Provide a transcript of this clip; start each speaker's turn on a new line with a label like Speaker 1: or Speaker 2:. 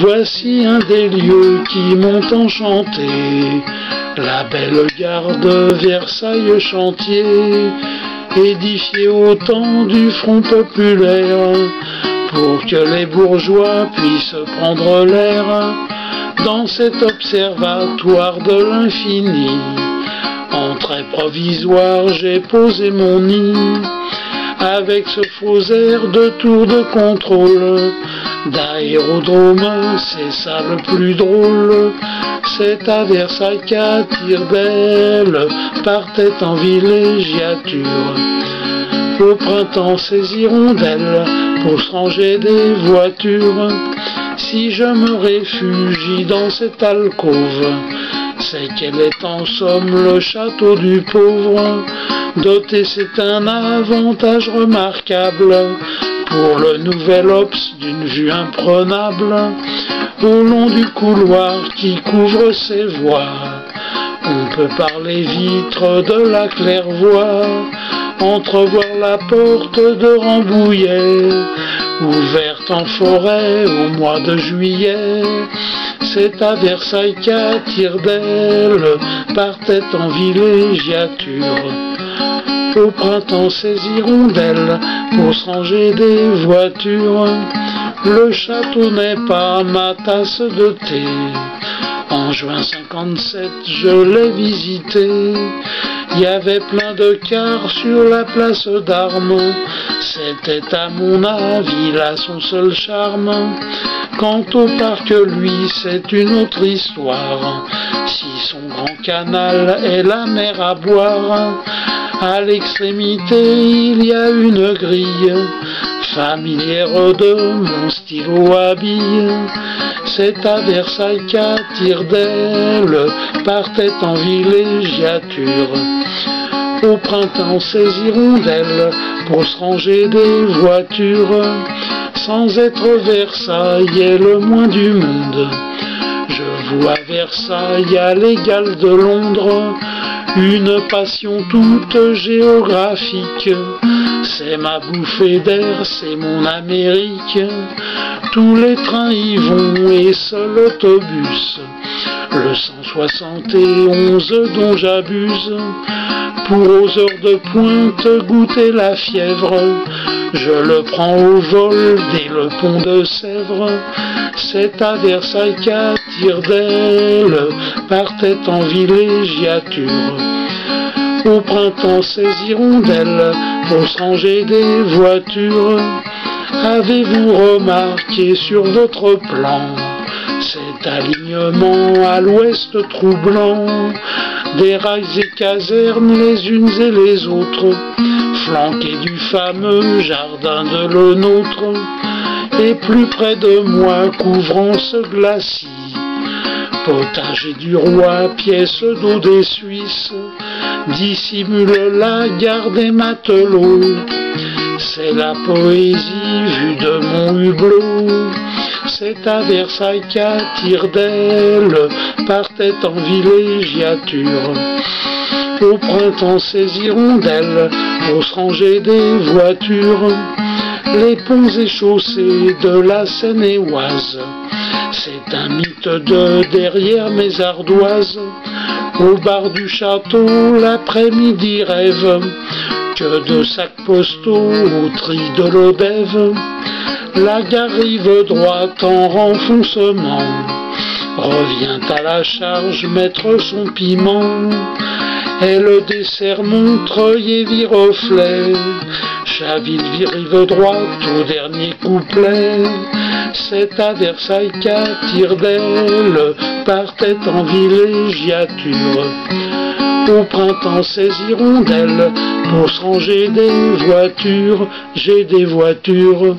Speaker 1: Voici un des lieux qui m'ont enchanté, la belle gare de Versailles chantier, édifiée au temps du Front populaire, pour que les bourgeois puissent prendre l'air dans cet observatoire de l'infini. En très provisoire, j'ai posé mon nid, avec ce faux air de tour de contrôle, d'aérodrome, c'est ça le plus drôle. C'est à Versailles qu'à tire-d'aile partait en villégiature. Au printemps, ces hirondelles pour se ranger des voitures. Si je me réfugie dans cette alcôve, c'est qu'elle est en somme le château du pauvre. Doté, c'est un avantage remarquable pour le nouvel ops d'une vue imprenable. Au long du couloir qui couvre ses voies, on peut par les vitres de la claire-voie entrevoir la porte de Rambouillet, ouverte en forêt au mois de juillet. C'est à Versailles qu'à tire-d'aile partait en villégiature. Au printemps, ces hirondelles pour se ranger des voitures. Le château n'est pas ma tasse de thé. En juin 57, je l'ai visité. Il y avait plein de cars sur la place d'Armes. C'était à mon avis là son seul charme. Quant au parc, lui, c'est une autre histoire. Si son grand canal est la mer à boire, à l'extrémité, il y a une grille, familière de mon stylo à billes. C'est à Versailles qu'à tire-d'aile partait en villégiature. Au printemps, ces hirondelles pour se ranger des voitures. Sans être Versailles est le moins du monde. Je vois Versailles à l'égal de Londres, une passion toute géographique. C'est ma bouffée d'air, c'est mon Amérique. Tous les trains y vont et seul l'autobus, le 171 dont j'abuse, pour aux heures de pointe goûter la fièvre. Je le prends au vol dès le pont de Sèvres. C'est à Versailles qu'à tire-d'aile partait en villégiature. Au printemps, ces hirondelles pour se ranger des voitures. Avez-vous remarqué sur votre plan cet alignement à l'ouest troublant, des rails et casernes les unes et les autres, flanqués du fameux jardin de le nôtre, et plus près de moi couvrant ce glacis, potager du roi, pièce d'eau des Suisses, dissimule la gare des matelots. C'est la poésie vue de mon hublot. C'est à Versailles qu'à tire-d'aile partait en villégiature. Au printemps, ces hirondelles pour se ranger des voitures. Les ponts et chaussées de la Seine-et-Oise, c'est un mythe de derrière mes ardoises. Au bar du château, l'après-midi rêve que de sacs postaux au tri de l'Odève. La gare rive droite en renfoncement revient à la charge mettre son piment. Elle dessert Montreuil et Viroflay, Chaville rive droite au dernier couplet. C'est à Versailles qu'à tire-d'aile partait en villégiature. Au printemps, ces hirondelles pour se ranger des voitures. J'ai des voitures.